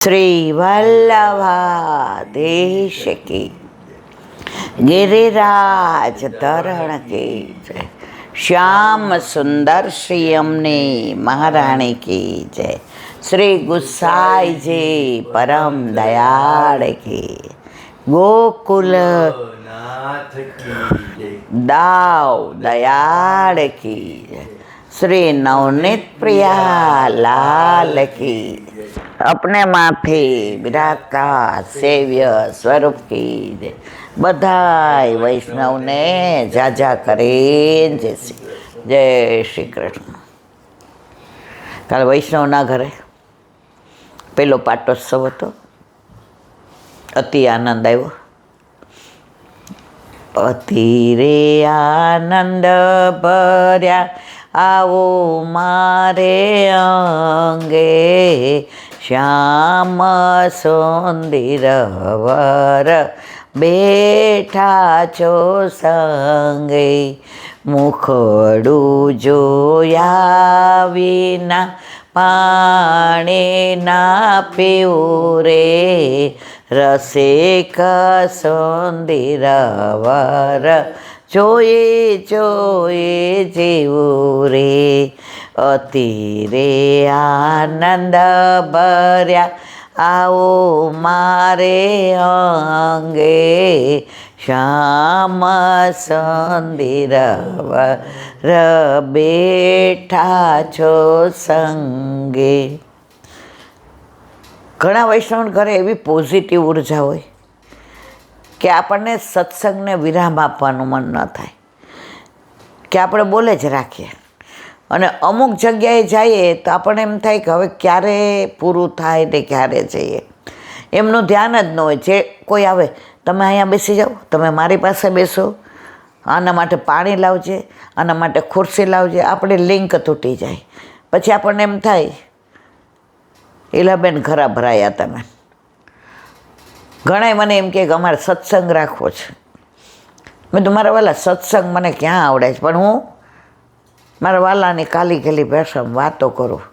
श्री वल्लभाधीश की गिरिराज धरण की जय। श्याम सुंदर श्री यमुने महारानी की जय। श्री गुसाई जी परम दयाल की गोकुल दाव दयाल की जय। श्री नवनीत प्रिया लाल की अपने माथे विराजता सेव्य स्वरूप की जय। बधाई वैष्णव ने जाजा करे जय श्री कृष्ण। काल वैष्णव ना घरे पेलो पाटोत्सव हतो, अति आनंद आव्यो। अति रे आनंद भर्या आवो मारे अंगे, श्याम सुंदर वर बेठा छो संगे। मुखडू जोया विना पाणी ना पीवू रे, रसिक सुंदर वर जोए जोए जीवू रे। अति रे आनंद भर्या आओ मारे अंगे, श्याम सुंदर वर बेठा छो संगे। घણા વૈષ્ણવ ઘરે એવી પોઝિટિવ ઉર્જા હોય કે આપણને સત્સંગને વિરામ આપવાનું મન ન થાય, કે આપણે બોલે જ રાખીએ અને અમુક જગ્યાએ જઈએ તો આપણને એમ થાય કે હવે ક્યારે પૂરું થાય ને ક્યારે જઈએ, એમનું ધ્યાન જ ન હોય। જે કોઈ આવે, તમે અહીંયા બેસી જાઓ, તમે મારી પાસે બેસો, આના માટે પાણી લાવજે, આના માટે ખુરશી લાવજે, આપણે લિંક તૂટી જાય। પછી આપણને એમ થાય ઈલાબેન ખરા ભરાયા તમે। ઘણાય મને એમ કે અમારે સત્સંગ રાખવો છે। મેં તો મારા વાલા સત્સંગ મને ક્યાં આવડે છે, પણ હું મારા વાલાની કાલી ગેલી ભાષામાં વાતો કરું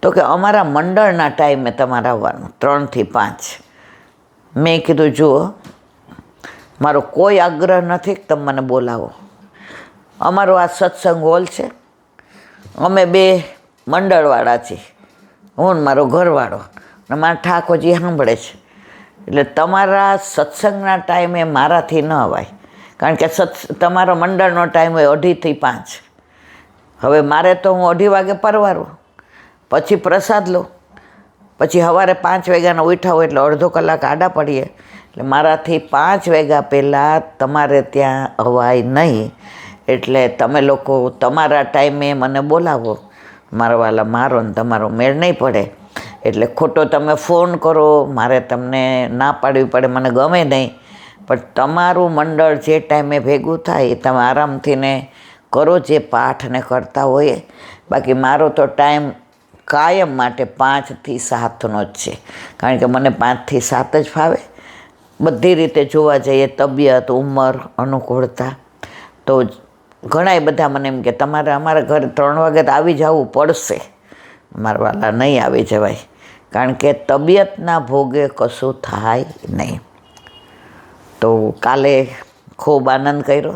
તો કે અમારા મંડળના ટાઈમે તમારે આવવાનું 3 થી 5। મેં કીધું જુઓ, મારો કોઈ આગ્રહ નથી કે તમે મને બોલાવો। અમારો આ સત્સંગ હોલ છે, અમે 2 મંડળવાળા છીએ, હું ને મારો ઘરવાળો ને મારા ઠાકોરજી સાંભળે છે, એટલે તમારા સત્સંગના ટાઈમે મારાથી ન અવાય, કારણ કે તમારો મંડળનો ટાઈમ હોય 2:30 થી 5। હવે મારે તો હું 2:30 વાગે પરવારું, પછી પ્રસાદ લો, પછી સવારે 5 વાગ્યાનો ઉઠાવો એટલે અડધો કલાક આડા પડીએ, એટલે મારાથી 5 વાગ્યા પહેલાં તમારે ત્યાં અવાય નહીં। એટલે તમે લોકો તમારા ટાઈમે મને બોલાવો, મારા વાલા મારો ને તમારો મેળ નહીં પડે, એટલે ખોટો તમે ફોન કરો, મારે તમને ના પાડવી પડે, મને ગમે નહીં। પણ તમારું મંડળ જે ટાઈમે ભેગું થાય એ તમે આરામથી ને કરો, જે પાઠને કરતા હોઈએ। બાકી મારો તો ટાઈમ કાયમ માટે 5 થી 7નો જ છે, કારણ કે મને 5 થી 7 જ ફાવે। બધી રીતે જોવા જઈએ, તબિયત, ઉંમર, અનુકૂળતા, તો ઘણાય બધા મને એમ કે તમારે અમારા ઘરે 3 વાગે તો આવી જવું પડશે। મારા વાલા નહીં આવી જવાય, કારણ કે તબિયતના ભોગે કશું થાય નહીં। તો કાલે ખૂબ આનંદ કર્યો।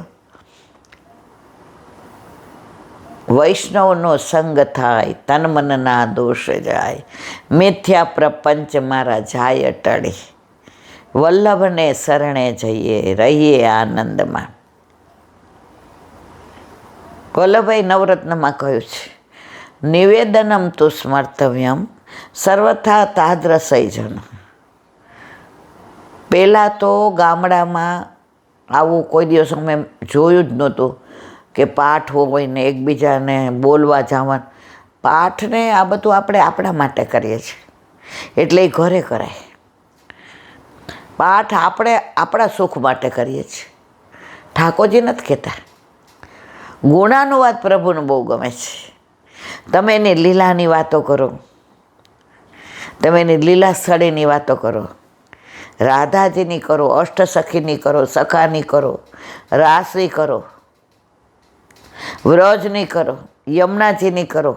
વૈષ્ણવનો સંગ થાય તન મનના દોષ જાય, મિથ્યા પ્રપંચ મારા જાય ટળી, વલ્લભને શરણે જઈએ રહીએ આનંદમાં। વલ્લભભાઈ નવરત્નમાં કહ્યું છે, નિવેદનમ તુ સ્મર્તવ્યમ સર્વથા તાદ્રસૈજન। પહેલાં તો ગામડામાં આવું કોઈ દિવસ અમે જોયું જ નહોતું કે પાઠ હોય ને એકબીજાને બોલવા જવાનું। પાઠને આ બધું આપણે આપણા માટે કરીએ છીએ, એટલે એ ઘરે કરાય। પાઠ આપણે આપણા સુખ માટે કરીએ છીએ, ઠાકોરજી નથી કહેતા। ગુણાનુવાદ પ્રભુને બહુ ગમે છે। તમે એની લીલાની વાતો કરો, તમે એની લીલા સ્થળીની વાતો કરો, રાધાજીની કરો, અષ્ટસખીની કરો, સખાની કરો, રાસની કરો, વ્રજની કરો, યમુનાજીની કરો,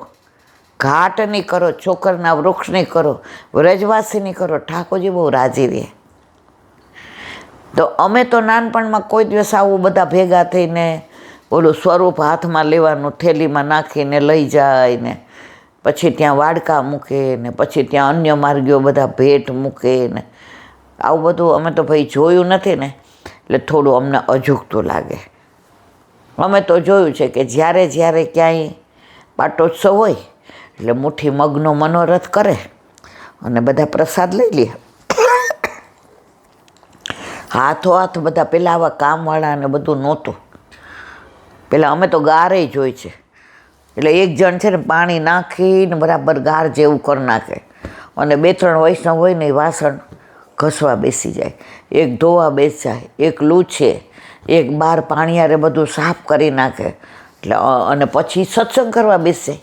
ઘાટની કરો, છોકરના વૃક્ષની કરો, વ્રજવાસીની કરો, ઠાકોરજી બહુ રાજી રહે. તો અમે તો નાનપણમાં કોઈ દિવસ આવું બધા ભેગા થઈને ઓલું સ્વરૂપ હાથમાં લેવાનું, થેલીમાં નાખીને લઈ જાય ને પછી ત્યાં વાડકા મૂકે ને પછી ત્યાં અન્ય માર્ગીઓ બધા ભેટ મૂકે ને આવું બધું અમે તો ભાઈ જોયું નથી ને, એટલે થોડું અમને અજુગતું લાગે. અમે તો જોયું છે કે જ્યારે જ્યારે ક્યાંય પાટોત્સવ હોય એટલે મુઠ્ઠી મગનો મનોરથ કરે અને બધા પ્રસાદ લઈ લે. હાથો બધા પેલા આવા કામવાળા ને બધું નહોતું. પેલા અમે તો ગારે જોઈ છે, એટલે એક જણ છે ને પાણી નાખીને બરાબર ગાર જેવું કરી નાખે અને 2-3 વૈષ્ણવ હોય ને એ વાસણ ઘસવા બેસી જાય, એક ધોવા બેસી જાય, એક લૂછે, એક બહાર પાણીયારે બધું સાફ કરી નાખે, એટલે અને પછી સત્સંગ કરવા બેસે.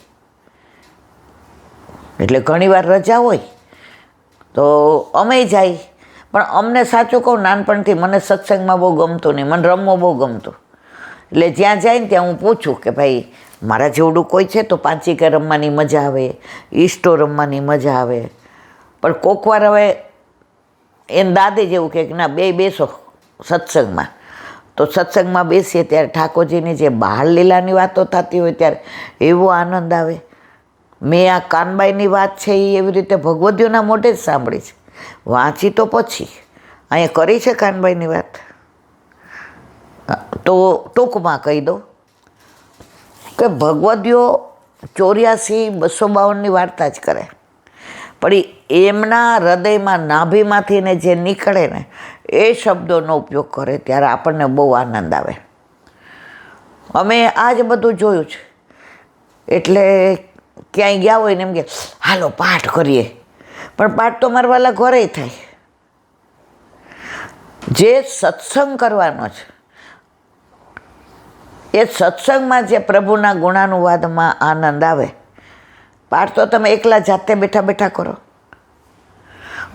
એટલે ઘણીવાર રજા હોય તો અમે જાય, પણ અમને સાચું કહું નાનપણથી મને સત્સંગમાં બહુ ગમતું નહીં, મને રમવું બહુ ગમતું. એટલે જ્યાં જાય ને ત્યાં હું પૂછું કે ભાઈ મારા જેવડું કોઈ છે તો પાંચિકા રમવાની મજા આવે, ઈસ્ટો રમવાની મજા આવે. પણ કોક વાર હવે એને દાદે જેવું કે ના બેસો સત્સંગમાં, તો સત્સંગમાં બેસીએ ત્યારે ઠાકોરજીની જે બાળ લીલાની વાતો થતી હોય ત્યારે એવો આનંદ આવે. મેં આ કાનબાઈની વાત છે એ એવી રીતે ભગવદીઓના મોઢે જ સાંભળી છે, વાંચી તો પછી અહીંયા કરી છે કાનબાઈની વાત. તો ટૂંકમાં કહી દઉં કે ભગવદીઓ 84-252ની વાર્તા જ કરે, પણ એમના હૃદયમાં નાભીમાંથી ને જે નીકળે ને એ શબ્દોનો ઉપયોગ કરે ત્યારે આપણને બહુ આનંદ આવે. અમે આ જ બધું જોયું છે. એટલે ક્યાંય ગયા હોય ને એમ કે હાલો પાઠ કરીએ, પણ પાઠ તો મારા વાલા ઘરે થાય. જે સત્સંગ કરવાનો છે એ સત્સંગમાં જે પ્રભુના ગુણાનુવાદમાં આનંદ આવે. પાઠ તો તમે એકલા જાતે બેઠા બેઠા કરો,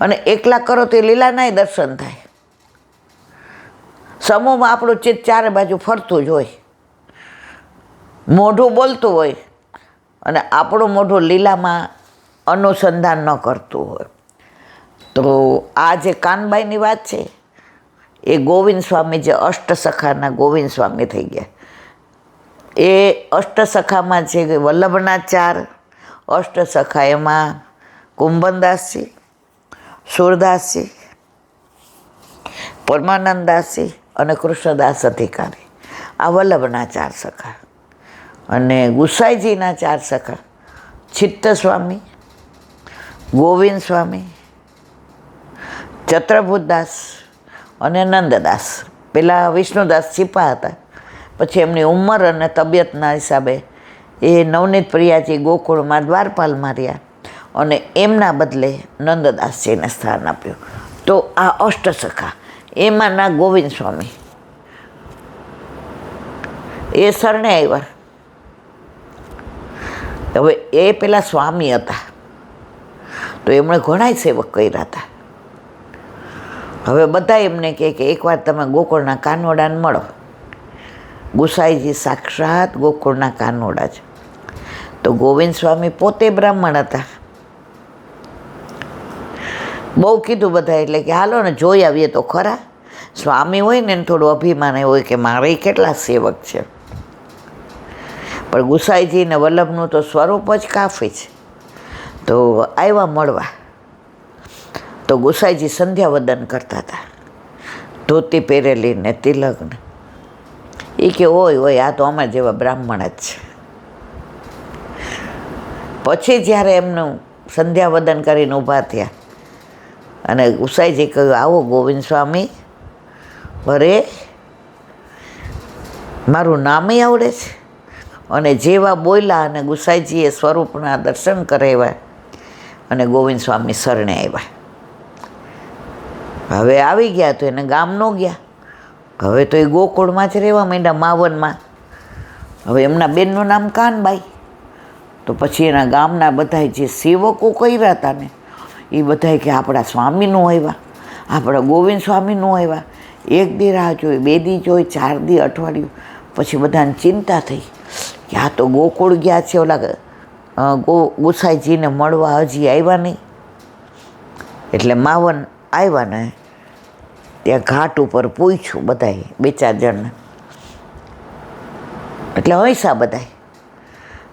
અને એકલા કરો તો એ લીલાનાય દર્શન થાય. સમૂહમાં આપણું ચિત્ત ચારે બાજુ ફરતું જ હોય, મોઢું બોલતું હોય અને આપણું મોઢું લીલામાં અનુસંધાન ન કરતું હોય. તો આ જે કાનબાઈની વાત છે એ ગોવિંદ સ્વામી, જે અષ્ટસખાના ગોવિંદ સ્વામી થઈ ગયા, એ અષ્ટસખામાં છે વલ્લભના 4 અષ્ટસખા, એમાં કુંભનદાસજી, સુરદાસજી, પરમાનંદદાસજી અને કૃષ્ણદાસ અધિકારી, આ વલ્લભના 4 સખા. અને ગુસાઈજીના 4 સખા ચિત્ત સ્વામી, ગોવિંદ સ્વામી, ચત્રભૂતદાસ અને નંદદાસ. પેલા વિષ્ણુદાસ છીપા હતા, પછી એમની ઉંમર અને તબિયતના હિસાબે એ નવનીત પ્રિયાજી ગોકુળમાં દ્વારપાલમાં રહ્યા અને એમના બદલે નંદદાસજીને સ્થાન આપ્યું. તો આ અષ્ટસખા એમાંના ગોવિંદ સ્વામી એ શરણે આવ્યા. હવે એ પેલા સ્વામી હતા તો એમણે ઘણાય સેવક કર્યા હતા. હવે બધા એમને કહે કે એકવાર તમે ગોકુળના કાનોડાને મળો. ગુસાઈજી સાક્ષાત ગોકુળના કાનોડા છે. તો ગોવિંદ સ્વામી પોતે બ્રાહ્મણ હતા. બહુ કીધું બધા, એટલે કે હાલો ને જોઈ આવીએ તો ખરા. સ્વામી હોય ને એને થોડું અભિમાન હોય કે મારે કેટલા સેવક છે. પણ ગુસાઈજી ને વલ્લભનું તો સ્વરૂપ જ કાફી છે. તો આવ્યા મળવા. તો ગુસાઈજી સંધ્યાવદન કરતા હતા, ધોતી પહેરેલી ને તિલક ને. એ કે હોય આ તો અમારા જેવા બ્રાહ્મણ જ છે. પછી જ્યારે એમનું સંધ્યાવદન કરીને ઊભા થયા અને ગુસાઈજી કહ્યું આવો ગોવિંદ સ્વામી, અરે મારું નામે આવડે છે. અને જેવા બોલ્યા અને ગુસાઈજીએ સ્વરૂપના દર્શન કરાવ્યા અને ગોવિંદ સ્વામી શરણે આવ્યા. હવે આવી ગયા તો એને ગામ ન ગયા. હવે તો એ ગોકુળમાં જ રહેવા માંડ્યા, માવનમાં. હવે એમના બેનનું નામ કાનબાઈ. તો પછી એના ગામના બધા જે સેવકો કર્યા હતા ને એ બધા કે આપણા સ્વામીનું આવ્યા, આપણા ગોવિંદ સ્વામીનું આવ્યા. 1 દી રાહ જોઈ, 2 દી જોઈ, 4 દી, અઠવાડિયું. પછી બધાને ચિંતા થઈ કે આ તો ગોકુળ ગયા છે, ઓલા ગુસાઈજીને મળવા હજી આવ્યા નહીં. એટલે માવન આવ્યા ને ત્યાં ઘાટ ઉપર પૂછ્યું બધાએ, 2-4 જણને. એટલે હંસા બધાય.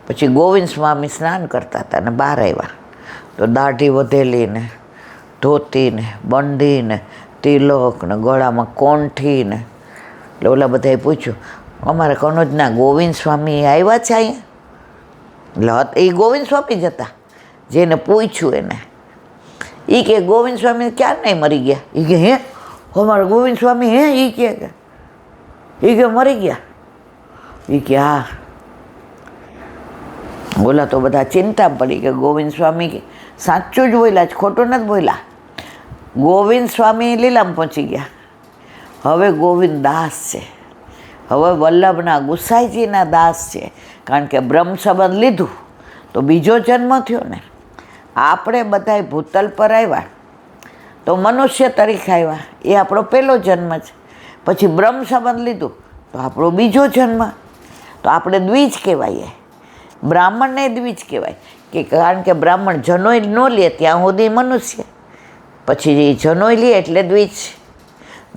પછી ગોવિંદ સ્વામી સ્નાન કરતા હતા ને બહાર આવ્યા તો દાઢી વધેલી ને ધોતી ને બંડી ને તિલક ને ગળામાં કોંઠી ને. એટલે ઓલા બધાએ પૂછ્યું, અમારા કનોજના ગોવિંદ સ્વામી આવ્યા છે અહીંયા? એટલે એ ગોવિંદ સ્વામી જ હતા જેને પૂછ્યું એને. એ કે ગોવિંદ સ્વામી ક્યાં નહીં મરી ગયા? એ કે હે અમારા ગોવિંદ સ્વામી હે? એ કે મરી ગયા? એ કે હા. બોલા તો બધા ચિંતા પડી કે ગોવિંદ સ્વામી સાચું જ બોલ્યા જ, ખોટું નથી બોલ્યા. ગોવિંદ સ્વામી લીલામાં પહોંચી ગયા. હવે ગોવિંદ દાસ છે, હવે વલ્લભના ગુસાઈજીના દાસ છે. કારણ કે બ્રહ્મ સંબંધ લીધું તો બીજો જન્મ થયો ને. આપણે બધાય ભૂતલ પર આવ્યા તો મનુષ્ય તરીકે આવ્યા, એ આપણો પહેલો જન્મ છે. પછી બ્રહ્મ સંબંધ લીધું તો આપણો બીજો જન્મ. તો આપણે દ્વિજ કહેવાય, બ્રાહ્મણને દ્વિજ કહેવાય. કે કારણ કે બ્રાહ્મણ જનોઈ ન લે ત્યાં સુધી મનુષ્ય, પછી જનોઈ લે એટલે દ્વિજ.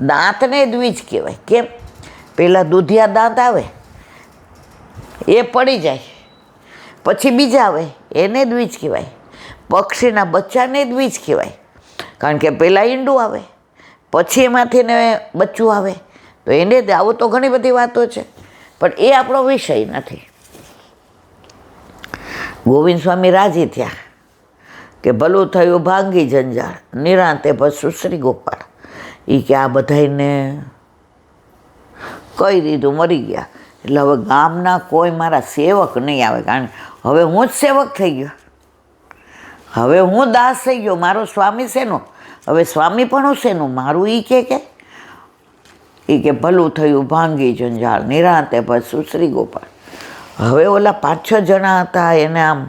દાંતને દ્વિજ કહેવાય. કેમ? પહેલાં દૂધિયા દાંત આવે એ પડી જાય, પછી બીજા આવે એને દ્વિજ કહેવાય. પક્ષીના બચ્ચાને દ્વિજ કહેવાય, કારણ કે પહેલાં ઈંડું આવે પછી એમાંથી ને બચ્ચું આવે, તો એને આવું તો ઘણી બધી વાતો છે, પણ એ આપણો વિષય નથી. ગોવિંદ સ્વામી રાજી થયા કે ભલું થયું ભાંગી જંજાળ, નિરાંતે બસ શ્રી ગોપાળ. એ કે આ બધાને કહી દીધું મરી ગયા, એટલે હવે ગામના કોઈ મારા સેવક નહીં આવે, કારણ હવે હું જ સેવક થઈ ગયો, હવે હું દાસ થઈ ગયો. મારો સ્વામી શેનો? હવે સ્વામી પણ શેનું મારું? એ કે ભલું થયું ભાંગી જંજાળ, નિરાંતે બસ શ્રી ગોપાળ. હવે ઓલા 5-6 જણા હતા એને આમ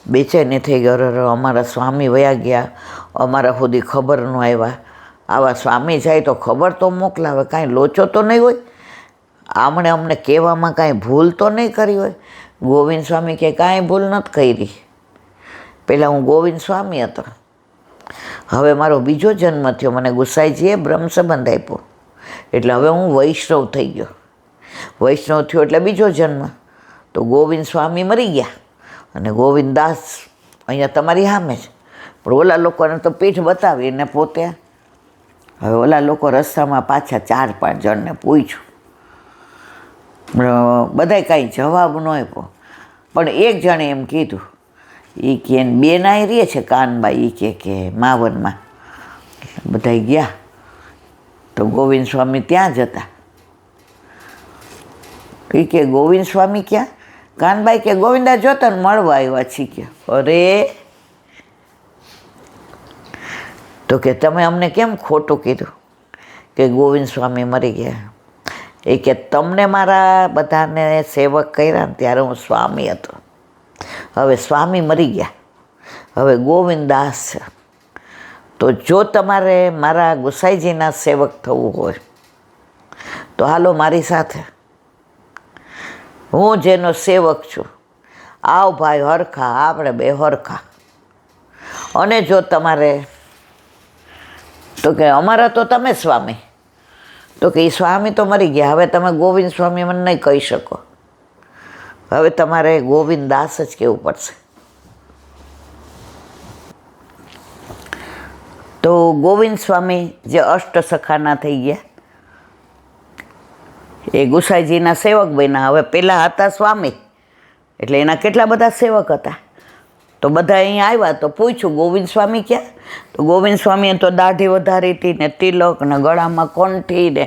બેચેની થઈ ગયો, અમારા સ્વામી વયા ગયા, અમારા સુધી ખબર ન આવ્યા. આવા સ્વામી જાય તો ખબર તો મોકલાવે, કાંઈ લોચો તો નહીં હોય, આમણે અમને કહેવામાં કાંઈ ભૂલ તો નહીં કરી હોય. ગોવિંદ સ્વામી કે કાંઈ ભૂલ નથી કરી. પહેલાં હું ગોવિંદ સ્વામી હતો, હવે મારો બીજો જન્મ થયો, મને ગુસાઈજીએ બ્રહ્મ સંબંધ આપ્યો, એટલે હવે હું વૈષ્ણવ થઈ ગયો. વૈષ્ણવ થયો એટલે બીજો જન્મ. તો ગોવિંદ સ્વામી મરી ગયા અને ગોવિંદ દાસ અહીંયા તમારી સામે છે. પણ ઓલા લોકોને તો પીઠ બતાવીને પોતે. હવે ઓલા લોકો રસ્તામાં પાછા 4-5 જણને પૂછ્યું, બધાય કાંઈ જવાબ ન આપ્યો. પણ એક જણે એમ કીધું, એ કે બેનાય રહે છે કાનબાઈ, એ કે માવનમાં. બધા ગયા તો ગોવિંદ સ્વામી ત્યાં જ હતા. એ કે ગોવિંદ સ્વામી ક્યાં? કાનબાઈ કે ગોવિંદા જોતા ને મળવા આવ્યા છીએ. કે અરે, તો કે તમે અમને કેમ ખોટું કીધું કે ગોવિંદ સ્વામી મરી ગયા? એ કે તમને મારા બધાને સેવક કર્યા ને ત્યારે હું સ્વામી હતો, હવે સ્વામી મરી ગયા, હવે ગોવિંદ દાસ છે. તો જો તમારે મારા ગુસાઈજીના સેવક થવું હોય તો હાલો મારી સાથે, હું જેનો સેવક છું. આવ ભાઈ હરખા, આપણે બે હરખા. અને જો તમારે, તો કે અમારા તો તમે સ્વામી. તો કે એ સ્વામી તો મરી ગયા, હવે તમે ગોવિંદ સ્વામી મને નહીં કહી શકો, હવે તમારે ગોવિંદ દાસ જ કહેવું પડશે. તો ગોવિંદ સ્વામી જે અષ્ટસખાના થઈ ગયા, એ ગુસાઈજીના સેવક બન્યા. હવે પહેલાં હતા સ્વામી, એટલે એના કેટલા બધા સેવક હતા. તો બધા અહીંયા આવ્યા તો પૂછ્યું ગોવિંદ સ્વામી ક્યાં? તો ગોવિંદ સ્વામીએ તો દાઢી વધારી હતી ને તિલક ને ગળામાં કંઠી ને.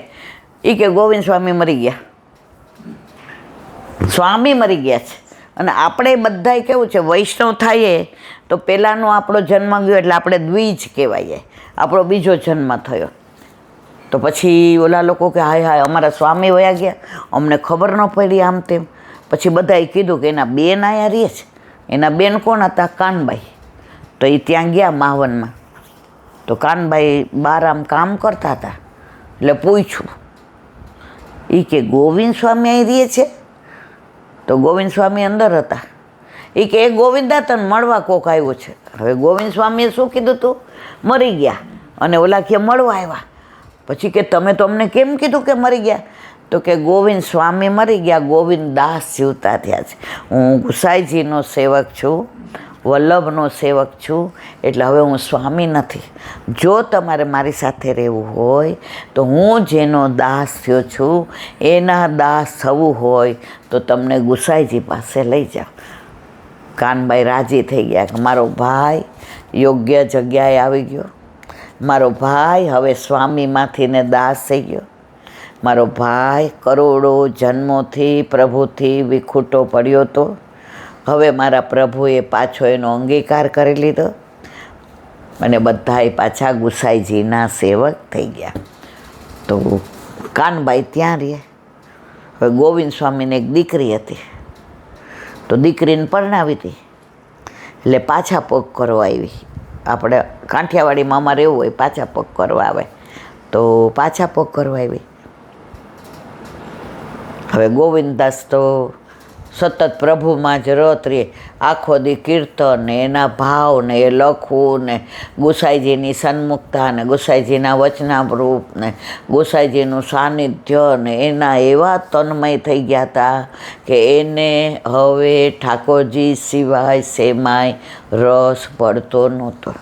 એ કે ગોવિંદ સ્વામી મરી ગયા, સ્વામી મરી ગયા છે. અને આપણે બધાય કેવું છે, વૈષ્ણવ થઈએ તો પહેલાંનો આપણો જન્મ ગયો એટલે આપણે દ્વિજ કહેવાય, આપણો બીજો જન્મ થયો. તો પછી ઓલા લોકો કે હાય હાય અમારા સ્વામી વયા ગયા, અમને ખબર ન પડી આમ તેમ. પછી બધાએ કીધું કે એના બેન અહીંયા રહે છે. એના બેન કોણ હતા? કાનબાઈ. તો એ ત્યાં ગયા માવનમાં. તો કાનબાઈ બહાર આમ કામ કરતા હતા, એટલે પૂછ્યું. એ કે ગોવિંદ સ્વામી અહીં રહે છે? તો ગોવિંદ સ્વામી અંદર હતા. એ કે એ ગોવિંદા તને મળવા કોક આવ્યો છે. હવે ગોવિંદ સ્વામીએ શું કીધું તું? મરી ગયા. અને ઓલા કે મળવા આવ્યા. પછી કે તમે તો અમને કેમ કીધું કે મરી ગયા? તો કે ગોવિંદ સ્વામી મરી ગયા, ગોવિંદ દાસ જીવતા થયા છે. હું ગુસાઈજીનો સેવક છું, વલ્લભનો સેવક છું, એટલે હવે હું સ્વામી નથી. જો તમારે મારી સાથે રહેવું હોય તો હું જેનો દાસ થયો છું એના દાસ થવું હોય તો તમને ગુસાઈજી પાસે લઈ જાઓ. કાનબાઈ રાજી થઈ ગયા કે મારો ભાઈ યોગ્ય જગ્યાએ આવી ગયો, મારો ભાઈ હવે સ્વામીમાંથી ને દાસ થઈ ગયો, મારો ભાઈ કરોડો જન્મોથી પ્રભુથી વિખૂટો પડ્યો હતો, હવે મારા પ્રભુએ પાછો એનો અંગીકાર કરી લીધો અને બધાએ પાછા ગુસાઈજીના સેવક થઈ ગયા. તો કાનબાઈ ત્યાં રહે. હવે ગોવિંદ સ્વામીને એક દીકરી હતી, તો દીકરીને પરણાવી હતી એટલે પાછા પગ કરવા આવી. આપણે કાંઠિયાવાડીમાં અમારે એવું હોય, પાછા પગ કરવા આવે, તો પાછા પગ કરવા આવી. હવે ગોવિંદદાસ તો સતત પ્રભુમાં જ રત રહે. આખો દી કીર્તન ને એના ભાવ ને એ લખવું ને ગુસાઈજીની સન્મુખતા ને ગુસાઈજીના વચનામૃત ને ગુસાઈજીનું સાનિધ્ય ને એના એવા તન્મય થઈ ગયા હતા કે એને હવે ઠાકોરજી સિવાય શેમાય રસ પડતો નહોતો.